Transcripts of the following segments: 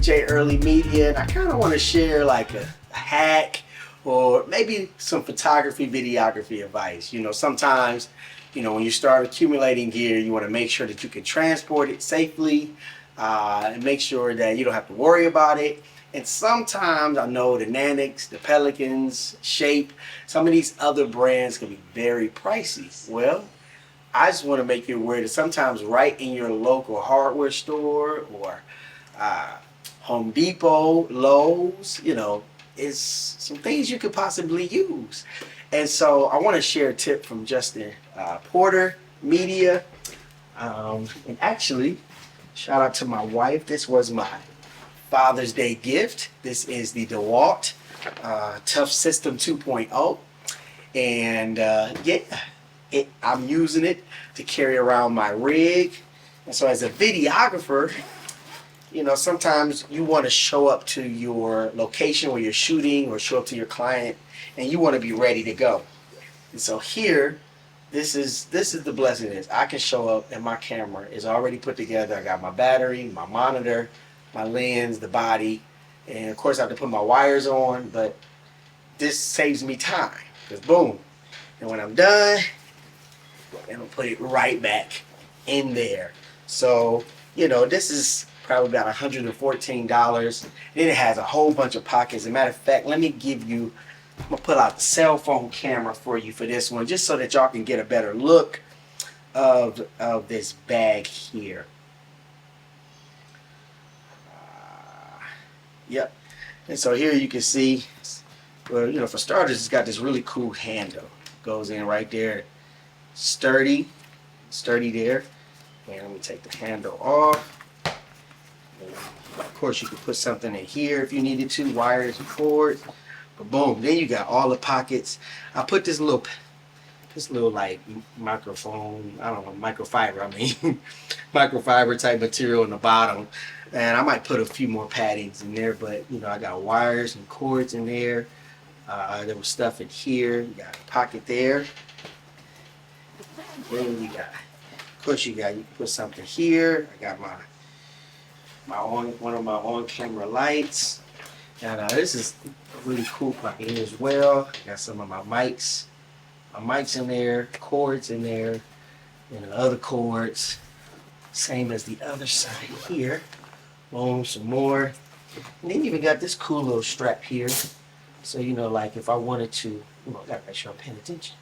J.Early Media, and I kind of want to share like a hack or maybe some photography, videography advice. Sometimes, when you start accumulating gear, you want to make sure that you can transport it safely and make sure that you don't have to worry about it. And sometimes I know the Nanics, the Pelicans, Shape, some of these other brands can be very pricey. Well, I just want to make you aware that sometimes right in your local hardware store or Home Depot, Lowe's, is some things you could possibly use. And so I want to share a tip from Justin Porter Media. And actually, shout out to my wife. This was my Father's Day gift. This is the DeWalt Tough System 2.0. And I'm using it to carry around my rig. And so as a videographer, sometimes you want to show up to your location where you're shooting or show up to your client and you want to be ready to go. And so here, this is the blessing is I can show up and my camera is already put together. I got my battery, my monitor, my lens, the body, and of course I have to put my wires on, but this saves me time because boom. And when I'm done, and I'll put it right back in there. So, this is probably about $114. Then it has a whole bunch of pockets. As a matter of fact, I'm gonna pull out the cell phone camera for you for this one, just so that y'all can get a better look of this bag here. Yep. And so here you can see, well, for starters, it's got this really cool handle. Goes in right there. Sturdy there. And let me take the handle off. And of course, you could put something in here if you needed to, wires and cords. But boom, then you got all the pockets. I put this little like microphone, I don't know, microfiber, microfiber type material in the bottom. And I might put a few more paddings in there, but I got wires and cords in there. There was stuff in here. You got a pocket there. Then you got, of course, you can put something here. I got one of my on-camera lights. And this is a really cool pocket here as well. Got some of my mics in there, cords in there, and the other cords, same as the other side here. Boom, some more. And then you even got this cool little strap here. So, like if I wanted to, I gotta make sure I'm paying attention.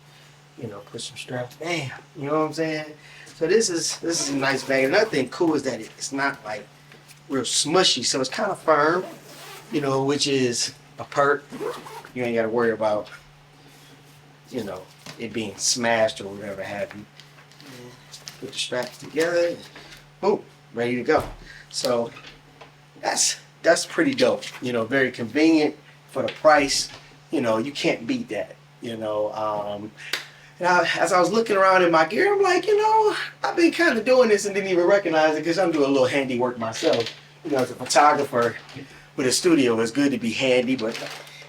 Put some straps, bam, you know what I'm saying? So this is a nice bag. Another thing cool is that it's not like real smushy, so it's kind of firm, which is a perk. You ain't gotta worry about, it being smashed or whatever have you. Put the straps together, boom, ready to go. So that's pretty dope. Very convenient for the price. You can't beat that. And as I was looking around in my gear, I'm like, I've been kind of doing this and didn't even recognize it because I'm doing a little handiwork myself. As a photographer with a studio, it's good to be handy. But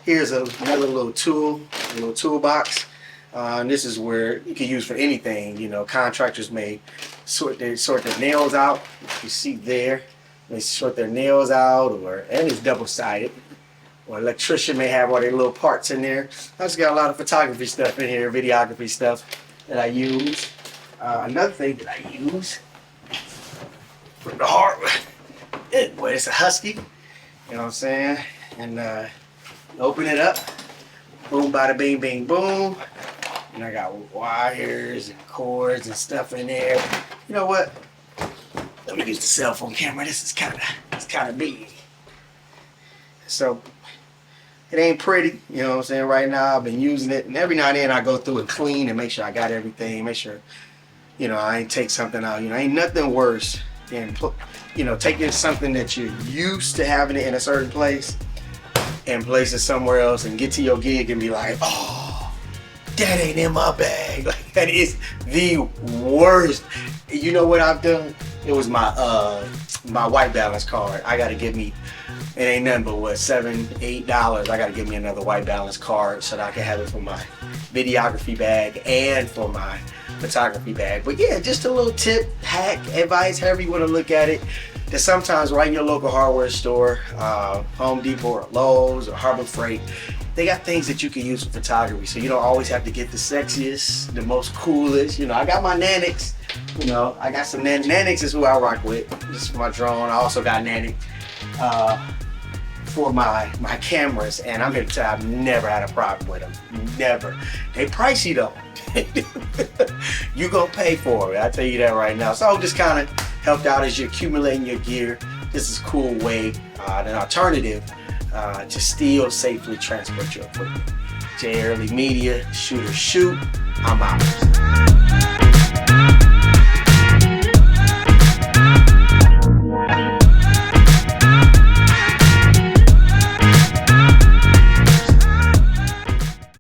here's another little toolbox. And this is where you can use for anything. Contractors may sort their nails out. You see there, they sort their nails out, and it's double-sided. Or electrician may have all their little parts in there. I just got a lot of photography stuff in here, videography stuff that I use. Another thing that I use for the hardware, it's a Husky. You know what I'm saying? And open it up, boom, bada bing, bing, boom. And I got wires and cords and stuff in there. You know what? Let me use the cell phone camera. This is kind of big. So it ain't pretty, you know what I'm saying? Right now I've been using it, and every now and then I go through and clean and make sure I got everything, make sure, I ain't take something out. Ain't nothing worse than, taking something that you're used to having it in a certain place and place it somewhere else and get to your gig and be like, oh, that ain't in my bag. Like, that is the worst. You know what I've done? It was my white balance card. I gotta get me, it ain't nothing but what, $7, $8. I gotta give me another white balance card so that I can have it for my videography bag and for my photography bag. But yeah, just a little tip, hack, advice, however you want to look at it. that sometimes right in your local hardware store, Home Depot or Lowe's or Harbor Freight, they got things that you can use for photography. So you don't always have to get the sexiest, the most coolest. You know, I got my Nanix. You know, I got some Nanix is who I rock with. This is my drone. I also got Nanix for my cameras, and I'm here to tell you, I've never had a problem with them. Never. They pricey though. You gonna pay for it. I tell you that right now. So just kind of helped out as you're accumulating your gear. This is a cool way, an alternative to still safely transport your equipment. J.Early Media, shoot or shoot. I'm out.